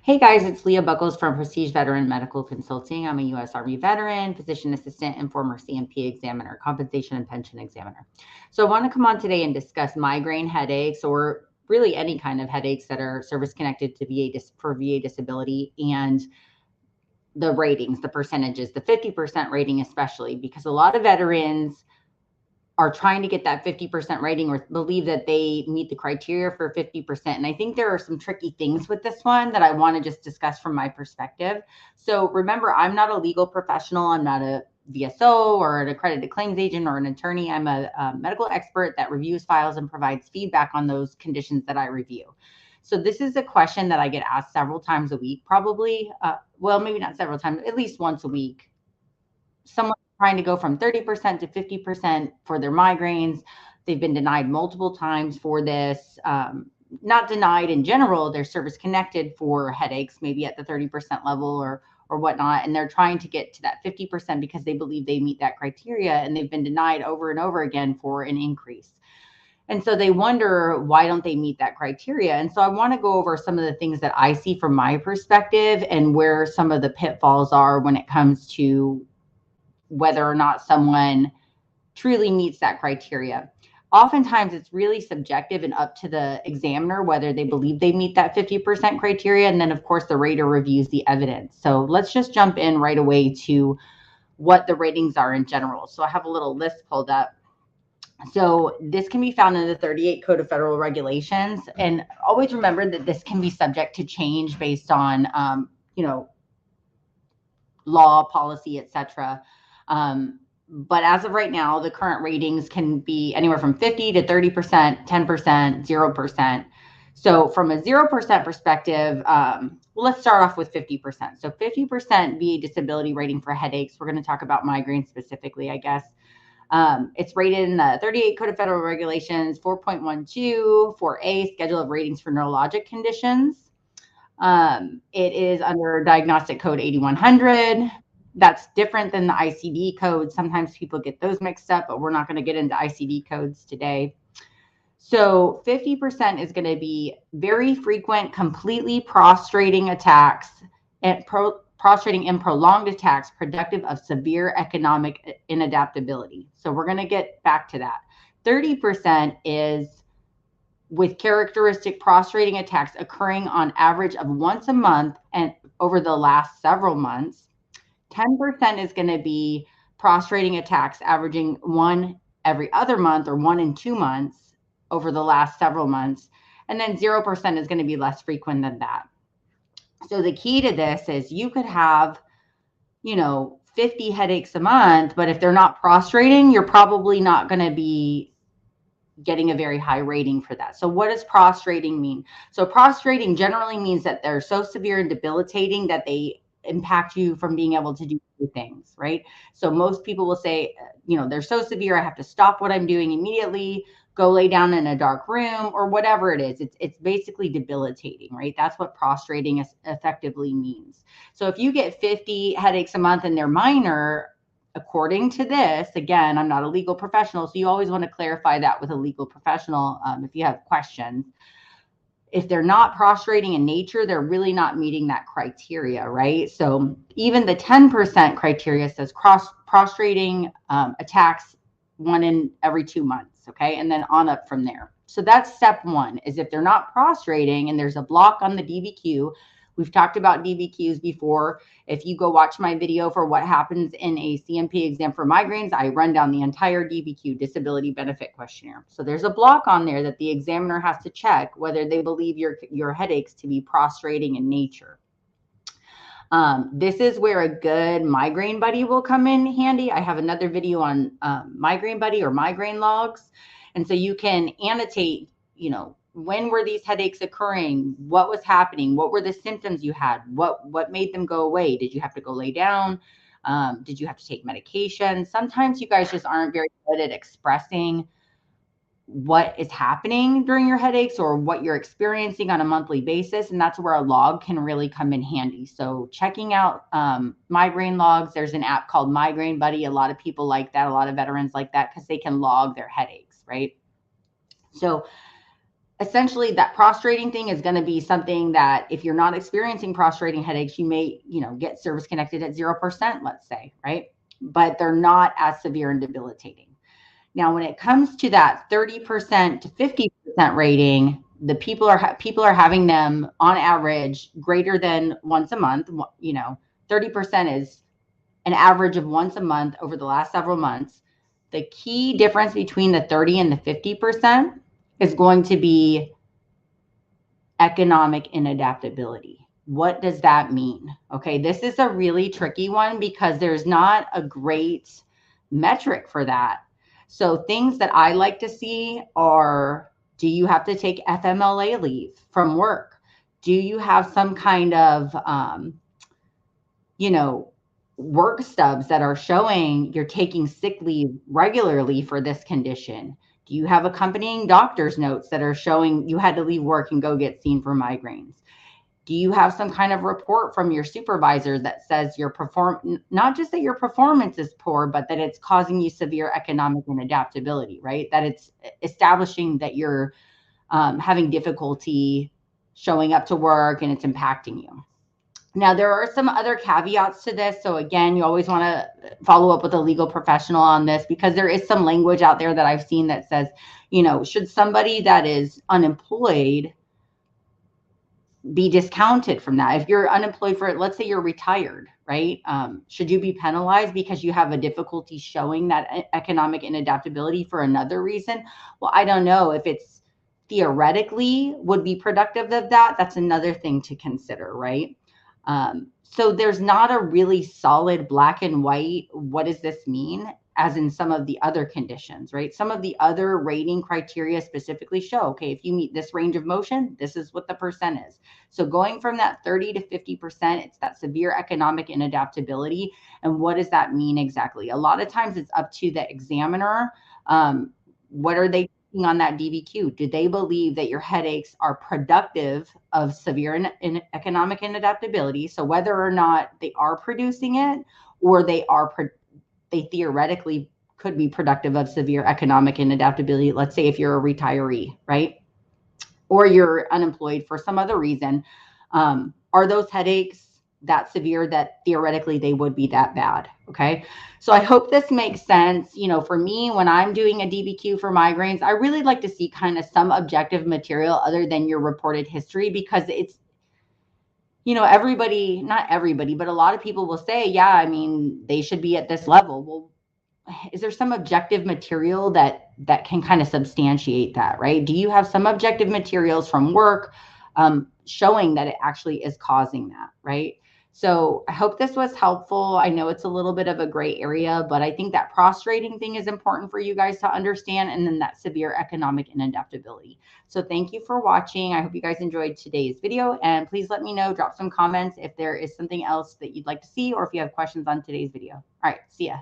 Hey guys, it's Leah Buckles from Prestige Veteran Medical Consulting. I'm a U.S. Army veteran, physician assistant, and former CMP examiner, compensation and pension examiner. So I want to come on today and discuss migraine headaches, or really any kind of headaches that are service connected to for VA disability, and the ratings, the percentages, the 50% rating especially, because a lot of veterans are trying to get that 50% rating or believe that they meet the criteria for 50%. And I think there are some tricky things with this one that I want to just discuss from my perspective. So remember, I'm not a legal professional. I'm not a VSO or an accredited claims agent or an attorney. I'm a medical expert that reviews files and provides feedback on those conditions that I review. So this is a question that I get asked several times a week, probably. Well, maybe not several times, at least once a week. Someone trying to go from 30% to 50% for their migraines. They've been denied multiple times for this. Not denied in general, they're service connected for headaches, maybe at the 30% level or whatnot. And they're trying to get to that 50% because they believe they meet that criteria, and they've been denied over and over again for an increase. And so they wonder, why don't they meet that criteria? And so I want to go over some of the things that I see from my perspective and where some of the pitfalls are when it comes to whether or not someone truly meets that criteria. Oftentimes it's really subjective and up to the examiner whether they believe they meet that 50% criteria. And then of course the rater reviews the evidence. So let's just jump in right away to what the ratings are in general. So I have a little list pulled up. So this can be found in the 38 Code of Federal Regulations. And always remember that this can be subject to change based on, law, policy, etc. But as of right now, the current ratings can be anywhere from 50 to 30%, 10%, 0%. So from a 0% perspective, let's start off with 50%. So 50% VA disability rating for headaches. We're going to talk about migraines specifically, I guess. It's rated in the 38 Code of Federal Regulations, 4.12, 4A, Schedule of Ratings for Neurologic Conditions. It is under Diagnostic Code 8100. That's different than the ICD code. Sometimes people get those mixed up, but we're not going to get into ICD codes today. So 50% is going to be very frequent, completely prostrating attacks and prostrating and prolonged attacks productive of severe economic inadaptability. So we're going to get back to that. 30% is with characteristic prostrating attacks occurring on average of once a month and over the last several months. 10% is going to be prostrating attacks averaging one every other month or 1 in 2 months over the last several months. And then 0% is going to be less frequent than that. So the key to this is you could have, 50 headaches a month, but if they're not prostrating, you're probably not going to be getting a very high rating for that. So what does prostrating mean? So prostrating generally means that they're so severe and debilitating that they impact you from being able to do things, right? So most people will say, they're so severe, I have to stop what I'm doing immediately, go lay down in a dark room or whatever it is. It's basically debilitating, right? That's what prostrating effectively means. So if you get 50 headaches a month and they're minor, according to this, again, I'm not a legal professional, so you always want to clarify that with a legal professional if you have questions. If they're not prostrating in nature, they're really not meeting that criteria, right? So even the 10% criteria says prostrating attacks 1 in every 2 months, okay? And then on up from there. So that's step one, is if they're not prostrating and there's a block on the DBQ. We've talked about DBQs before. If you go watch my video for what happens in a CMP exam for migraines, I run down the entire DBQ, disability benefit questionnaire. So there's a block on there that the examiner has to check whether they believe your headaches to be prostrating in nature. This is where a good migraine buddy will come in handy. I have another video on migraine buddy or migraine logs. And so you can annotate, when were these headaches occurring? What was happening? What were the symptoms you had? What made them go away? Did you have to go lay down? Did you have to take medication? Sometimes you guys just aren't very good at expressing what is happening during your headaches or what you're experiencing on a monthly basis. And that's where a log can really come in handy. So checking out migraine logs, there's an app called Migraine Buddy. A lot of people like that. A lot of veterans like that because they can log their headaches, right? So essentially that prostrating thing is going to be something that if you're not experiencing prostrating headaches, you may, get service connected at 0%, let's say, right? But they're not as severe and debilitating. Now, when it comes to that 30% to 50% rating, the people are having them on average greater than once a month. 30% is an average of once a month over the last several months. The key difference between the 30 and the 50% is going to be economic inadaptability. What does that mean? Okay, this is a really tricky one because there's not a great metric for that. So things that I like to see are, do you have to take FMLA leave from work? Do you have some kind of, work stubs that are showing you're taking sick leave regularly for this condition? Do you have accompanying doctor's notes that are showing you had to leave work and go get seen for migraines? Do you have some kind of report from your supervisor that says not just that your performance is poor, but that it's causing you severe economic inadaptability, right? That it's establishing that you're having difficulty showing up to work and it's impacting you. Now, there are some other caveats to this. So again, you always want to follow up with a legal professional on this because there is some language out there that I've seen that says, should somebody that is unemployed be discounted from that? If you're unemployed for, let's say you're retired, right? Should you be penalized because you have a difficulty showing that economic inadaptability for another reason? Well, I don't know if it's theoretically would be productive of that. That's another thing to consider, right? So there's not a really solid black and white, what does this mean, as in some of the other conditions, right? Some of the other rating criteria specifically show, okay, if you meet this range of motion, this is what the percent is. So going from that 30 to 50%, it's that severe economic inadaptability. And what does that mean exactly? A lot of times it's up to the examiner. What are they on that DBQ? Do they believe that your headaches are productive of severe economic inadaptability? So whether or not they are producing it, or they theoretically could be productive of severe economic inadaptability. Let's say if you're a retiree, right? Or you're unemployed for some other reason. Are those headaches that severe that theoretically they would be that bad? Okay. So I hope this makes sense. For me, when I'm doing a DBQ for migraines, I really like to see kind of some objective material other than your reported history, because it's, everybody, not everybody, but a lot of people will say, yeah, I mean, they should be at this level. Well, is there some objective material that can kind of substantiate that, right? Do you have some objective materials from work showing that it actually is causing that, right? So I hope this was helpful. I know it's a little bit of a gray area, but I think that prostrating thing is important for you guys to understand, and then that severe economic inadaptability. So thank you for watching. I hope you guys enjoyed today's video, and please let me know, drop some comments if there is something else that you'd like to see, or if you have questions on today's video. All right, see ya.